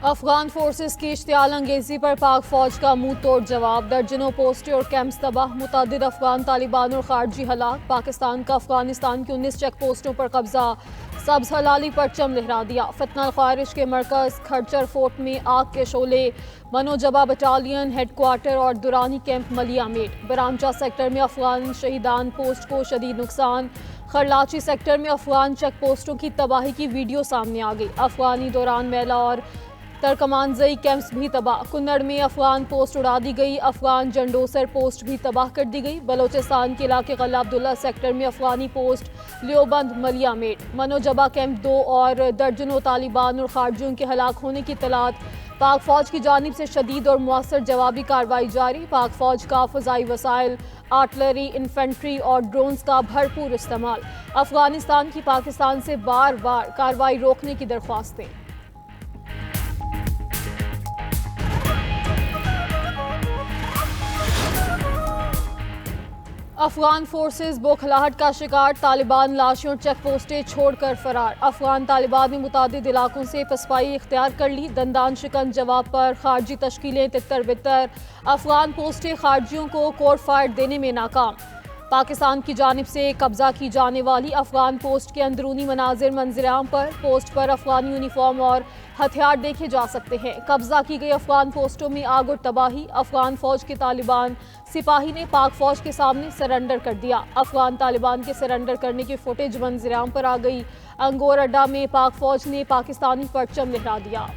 Afghan forces की इश्तियाल अंगेजी पर पाक फौज का मुंह तोड़ जवाब। दर्जनों पोस्टें और कैंप्स तबाह, मुतअद्दिद अफगान तालिबान और खारजी हलाक। पाकिस्तान का अफगानिस्तान की 19 चेक पोस्टों पर कब्जा, सब्ज हलाली परचम लहरा दिया। फितना ख्वारिश के मरकज खरचर फोर्ट में आग के शोले। मनोजबा बटालियन हेडक्वार्टर और दुरानी कैंप मलिया मेट। बरामचा सेक्टर में अफगान शहीदान पोस्ट को शदीद नुकसान। खरलाची सेक्टर में अफगान चेक पोस्टों की तबाही की वीडियो सामने आ गई। अफगानी दौरान मेला और तरकमानजई कैंप्स भी तबाह। कुन्नड़ में अफगान पोस्ट उड़ा दी गई। अफगान जंडोसर पोस्ट भी तबाह कर दी गई। बलोचिस्तान के इलाके गला अब्दुल्ला सेक्टर में अफगानी पोस्ट लियोबंद मलिया मेट। मनोजबा कैंप 2 और दर्जनों तालिबान और खारजियों के हलाक होने की तलात। पाक फौज की जानिब से शदीद और मुअस्सर जवाबी कार्रवाई जारी। पाक फौज का फ़ज़ाई वसाइल, आर्टिलरी, इन्फेंट्री और ड्रोन्स का भरपूर इस्तेमाल। अफगानिस्तान की पाकिस्तान से बार बार कार्रवाई रोकने की दरख्वास्तें। अफगान फोर्सेस बौखलाहट का शिकार, तालिबान लाशें और चेक पोस्टें छोड़कर फरार। अफगान तालिबान ने मुतादिद इलाकों से पसपाई इख्तियार कर ली। दंदान शिकन जवाब पर खारजी तश्कीलें तितर बितर। अफगान पोस्टें खारजियों को कोड फायर देने में नाकाम। पाकिस्तान की जानिब से कब्जा की जाने वाली अफगान पोस्ट के अंदरूनी मनाजिर मंजराम पर। पोस्ट पर अफगानी यूनिफॉर्म और हथियार देखे जा सकते हैं। कब्जा की गई अफगान पोस्टों में आग और तबाही। अफगान फौज के तालिबान सिपाही ने पाक फौज के सामने सरेंडर कर दिया। अफगान तालिबान के सरेंडर करने की फुटेज मंजराम पर आ गई। अंगोर अड्डा में पाक फौज ने पाकिस्तानी परचम लहरा दिया।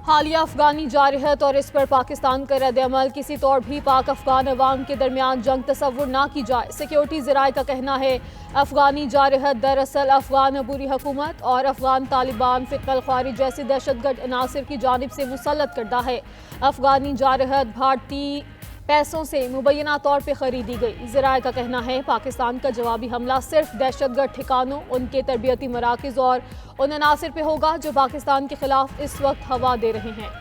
हालिया अफगानी जारहत और इस पर पाकिस्तान का रद्द-ए-अमल। किसी तौर भी पाक अफगान अवाम के दरमियान जंग तसव्वुर ना की जाए। सिक्योरिटी ज़राए का कहना है अफगानी जारहत दरअसल अफगान अबूरी हुकूमत और अफगान तालिबान फितनल ख्वारी जैसे दहशतगर्द अनासिर की जानिब से मुसल्लत करदा है। अफगानी जारहत भारतीय पैसों से मुबैना तौर पर खरीदी गई। ज़राए का कहना है पाकिस्तान का जवाबी हमला सिर्फ दहशतगर्द ठिकानों, उनके तरबियती मराकज़ और उन अनासिर पे होगा जो पाकिस्तान के खिलाफ इस वक्त हवा दे रहे हैं।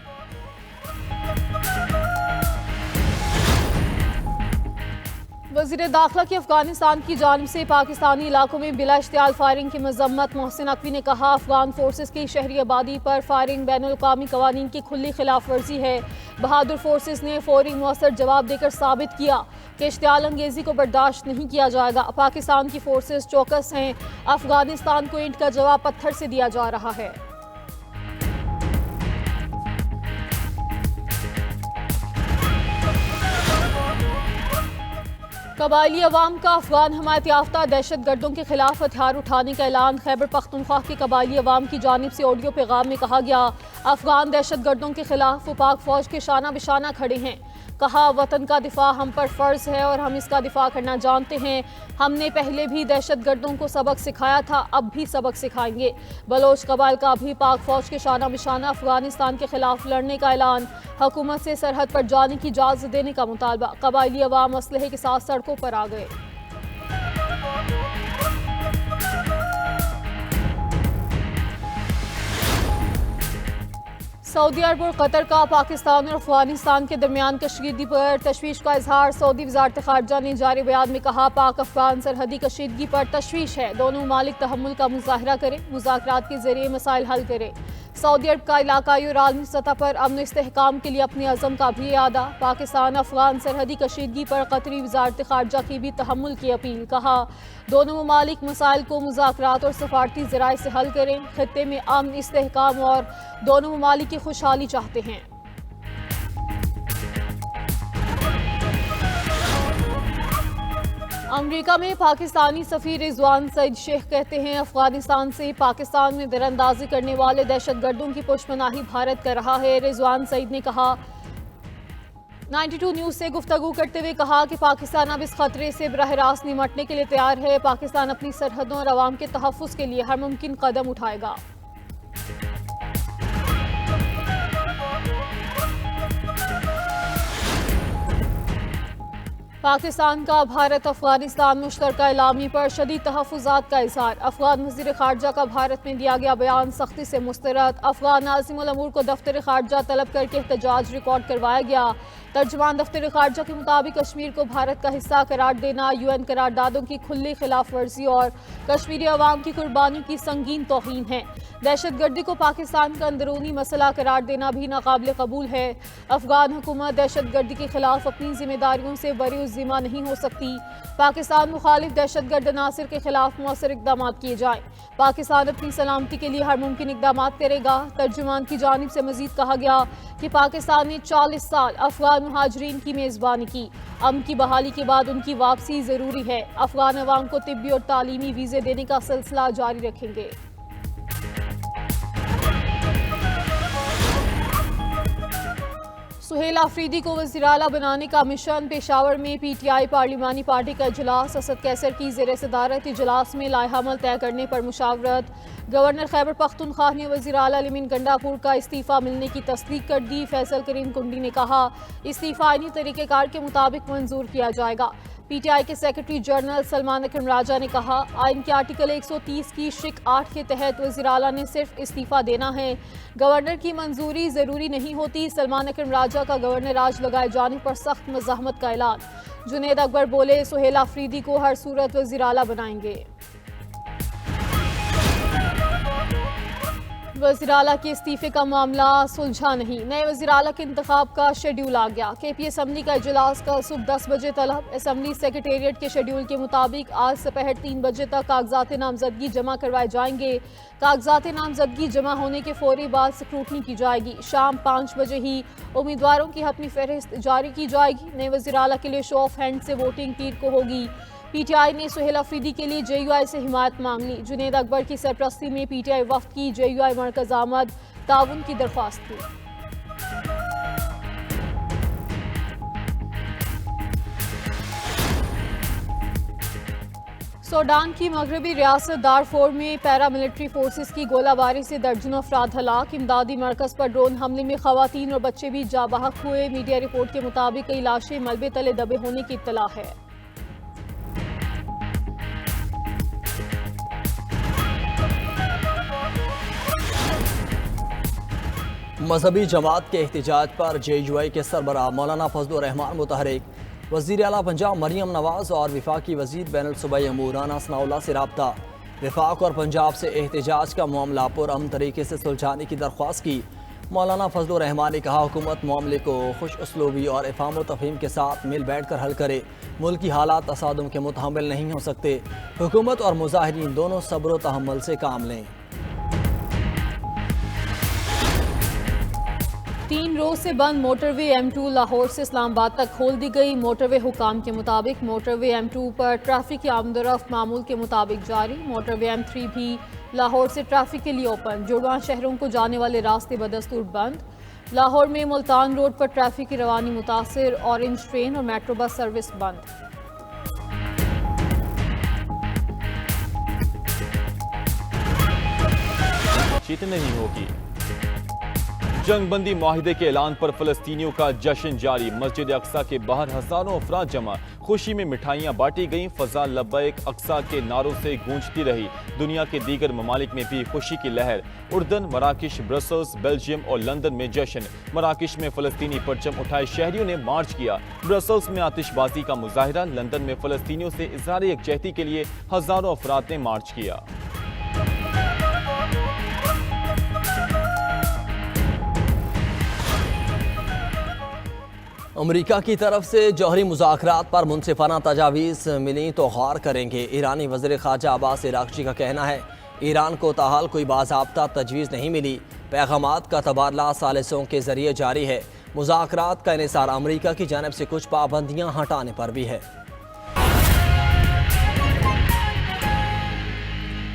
वज़ीर दाखिला की अफगानिस्तान की जानिब से पाकिस्तानी इलाकों में बिला इश्तियाल फायरिंग की मजम्मत। मोहसिन नकवी ने कहा अफगान फोर्सेस की शहरी आबादी पर फायरिंग बैनुल-अक़वामी कवानीन की खुली खिलाफ वर्जी है। बहादुर फोर्सेस ने फौरी मुअस्सर जवाब देकर साबित किया कि इश्तियाल अंगेजी को बर्दाश्त नहीं किया जाएगा। पाकिस्तान की फोर्सेस चौकस हैं। अफगानिस्तान को ईंट का जवाब पत्थर से दिया जा रहा है। कबायली अवाम का अफगान हमायत याफ्ता दहशत गर्दों के खिलाफ हथियार उठाने का ऐलान। खैबर पख्तूनख्वा की कबायली अवाम की जानिब से ऑडियो पैगाम में कहा गया अफगान दहशत गर्दों के खिलाफ वो पाक फौज के शाना बिशाना खड़े हैं। कहा वतन का दिफा हम पर फ़र्ज है और हम इसका दिफा करना जानते हैं। हमने पहले भी दहशत गर्दों को सबक सिखाया था, अब भी सबक सिखाएंगे। बलोच कबाइल का भी पाक फौज के शाना बिशाना अफगानिस्तान के खिलाफ लड़ने का ऐलान। हुकूमत से सरहद पर जाने की इजाज़त देने का मुतालबा। कबायली अवाम असलहे के साथ सड़कों पर आ गए। सऊदी अरब और कतर का पाकिस्तान और अफगानिस्तान के दरमियान कशीदगी पर तशवीश का इजहार। सऊदी वज़ारत ख़ारिजा ने जारी बयान में कहा पाक अफगान सरहदी कशीदगी पर तशवीश है। दोनों ममालिक तहम्मुल का मुज़ाहरा करें, मुज़ाकरात के ज़रिए मसाइल हल करें। सऊदी अरब का इलाकाई और आलमी सतह पर अमन इस्तेहकाम के लिए अपने अज़म का भी इरादा। पाकिस्तान अफगान सरहदी कशीदगी पर कतरी वज़ारत ख़ारिजा की भी तहम्मुल की अपील। कहा दोनों ममालिक मसाइल को मुज़ाकरात और सफारती ज़राए से हल करें। खित्ते में अमन इस्तेहकाम और दोनों ममालिक की खुशहाली चाहते हैं। अमेरिका में पाकिस्तानी सफ़ीर रिजवान सईद शेख कहते हैं अफगानिस्तान से पाकिस्तान में दरअंदाजी करने वाले दहशतगर्दों की पुष्पनाही भारत कर रहा है। रिजवान सईद ने कहा 92 न्यूज़ से गुफ्तगू करते हुए कहा कि पाकिस्तान अब इस खतरे से बराह रास्त निमटने के लिए तैयार है। पाकिस्तान अपनी सरहदों और अवाम के तहफ़्फ़ुज़ के लिए हर मुमकिन कदम उठाएगा। पाकिस्तान का भारत अफगानिस्तान मुश्तरका एलामी पर शदीद तहफ़्फ़ुज़ात का इज़हार। अफगान वज़ीर ख़ारिजा का भारत में दिया गया बयान सख्ती से मुस्तरद। अफगान नाज़िमुल अमूर को दफ्तर ख़ारिजा तलब करके एहतजाज रिकॉर्ड करवाया गया। तर्जुमान दफ्तर खारजा के मुताबिक कश्मीर को भारत का हिस्सा करार देना UN करारदादों की खुली खिलाफ वर्जी और कश्मीरी अवाम की कुर्बानियों की संगीन तौहीन है। दहशत गर्दी को पाकिस्तान का अंदरूनी मसला करार देना भी नाकाबिल कबूल है। अफगान हुकूमत दहशत गर्दी के खिलाफ अपनी जिम्मेदारियों से बरी-उज़्ज़िमा नहीं हो सकती। पाकिस्तान मुखालिफ दहशत गर्द अनासर के खिलाफ मौसर इक़दाम किए जाएं। पाकिस्तान अपनी सलामती के लिए हर मुमकिन इक़दाम करेगा। तर्जुमान की जानिब से मजीद कहा गया कि पाकिस्तान ने 40 साल अफगान मुहाजिरीन की मेज़बानी की। अमन की बहाली के बाद उनकी वापसी ज़रूरी है। अफगान अवाम को तिब्बी और तालीमी वीज़े देने का सिलसिला जारी रखेंगे। सुहेल आफरीदी को वज़ीर आला बनाने का मिशन। पेशावर में PTI पार्लिमानी पार्टी का इजलास। असद कैसर की ज़ेर सदारत इजलास में लाइहामल तय करने पर मुशावरत। गवर्नर खैबर पख्तूनख्वा ने वज़ीर आला लिमिन गंडापुर का इस्तीफ़ा मिलने की तस्दीक कर दी। फैसल करीम कुंडी ने कहा इस्तीफ़ा आईनी तरीक़ेकार के मुताबिक मंजूर किया जाएगा। PTI के सेक्रेटरी जनरल सलमान अकरम राजा ने कहा आइन के आर्टिकल 130 की शिक 8 के तहत वज़ीर आला ने सिर्फ इस्तीफ़ा देना है, गवर्नर की मंजूरी ज़रूरी नहीं होती। सलमान अकरम राजा का गवर्नर राज लगाए जाने पर सख्त मज़ाहमत का ऐलान। जुनेद अकबर बोले सुहेल आफरीदी को हर सूरत वज़ीर आला बनाएंगे। वज़ीर आला के इस्तीफे का मामला सुलझा नहीं। नए वज़ीर आला के इंतखाब का शेड्यूल आ गया। KP असम्बली का इजलास कल सुबह 10 बजे तलब। असम्बली सेक्रेटेरिएट के शेड्यूल के मुताबिक आज दोपहर 3 बजे तक कागजात नामजदगी जमा करवाए जाएंगे। कागजात नामजदगी जमा होने के फौरी बाद स्क्रूटनी की जाएगी। शाम 5 बजे ही उम्मीदवारों की अपनी फहरिस्त जारी की जाएगी। नए वज़ीर आला के लिए शो ऑफ हैंड से वोटिंग पीर को होगी। PTI ने सुहेल आफरीदी के लिए JUI से हिमायत मांग ली। जुनेद अकबर की सरपरस्ती में PTI वफ्द की JUI मरकज आमद ताउन की दरख्वास्त की। सूडान की मगरबी रियासत दारफोर में पैरामिलिट्री फोर्सेस की गोलाबारी से दर्जनों अफराद हलाक। इमदादी मरकज पर ड्रोन हमले में खवातीन और बच्चे भी जाबाहक हुए। मीडिया रिपोर्ट के मुताबिक कई लाशें मलबे तले दबे होने की इत्तला है। मजहबी जमात के एहतजाज पर JUI के सरबराह मौलाना फजलुर रहमान मुतहरिक। वज़ीर आला पंजाब मरियम नवाज और वफाकी वज़ीर बैनुल सूबाई अमूर राना सनाउल्लाह से रब्ता। वफाक और पंजाब से एहतजाज का मामला पुरअमन तरीके से सुलझाने की दरख्वास्त की। मौलाना फजलुर रहमान ने कहा हुकूमत मामले को खुश उसलूबी और इफ़ाम व तफ़हीम के साथ मिल बैठ कर हल करे। मुल्क की हालात तसादुम के मुतहम्मिल नहीं हो सकते। हुकूमत और मुजाहिरीन दोनों सब्र व तहम्मुल से काम लें। 3 रोज से बंद मोटरवे M2 लाहौर से इस्लामाबाद तक खोल दी गई। मोटरवे हुकाम के मुताबिक मोटरवे M2 पर ट्रैफिक की आमदोरफ्त मामूल के मुताबिक जारी। मोटरवे M3 भी लाहौर से ट्रैफिक के लिए ओपन। जुड़वां शहरों को जाने वाले रास्ते बदस्तूर बंद। लाहौर में मुल्तान रोड पर ट्रैफिक की रवानी मुतासिर। ऑरेंज ट्रेन और मेट्रो बस सर्विस बंद। जीत नहीं होगी। जंगबंदी माहिदे के ऐलान पर फलस्तीनियों का जश्न जारी। मस्जिद अक्सा के बाहर हजारों अफराद जमा। खुशी में मिठाइयां बांटी गईं। फजा लब्बैक अक्सा के नारों से गूंजती रही। दुनिया के दीगर ममालिक में भी खुशी की लहर। उर्दन, मराकिश, ब्रसल्स, बेल्जियम और लंदन में जश्न। मराकिश में फलस्तीनी परचम उठाए शहरियों ने मार्च किया। ब्रसल्स में आतिशबाजी का मुजाहिरा। लंदन में फलस्तीनियों से इज़हार यकजहती के लिए हजारों अफराद ने मार्च किया। अमेरिका की तरफ से जौहरी मुज़ाकरात पर मुनसिफाना तजावीज़ मिली तो गौर करेंगे। ईरानी वज़ीर ख़ारजा अब्बास इराक़ची का कहना है ईरान को ताहाल कोई बाज़ाब्ता तजवीज़ नहीं मिली। पैगामात का तबादला सालिसों के ज़रिए जारी है। मुज़ाकरात का इन्हिसार अमेरिका की जानिब से कुछ पाबंदियाँ हटाने पर भी है।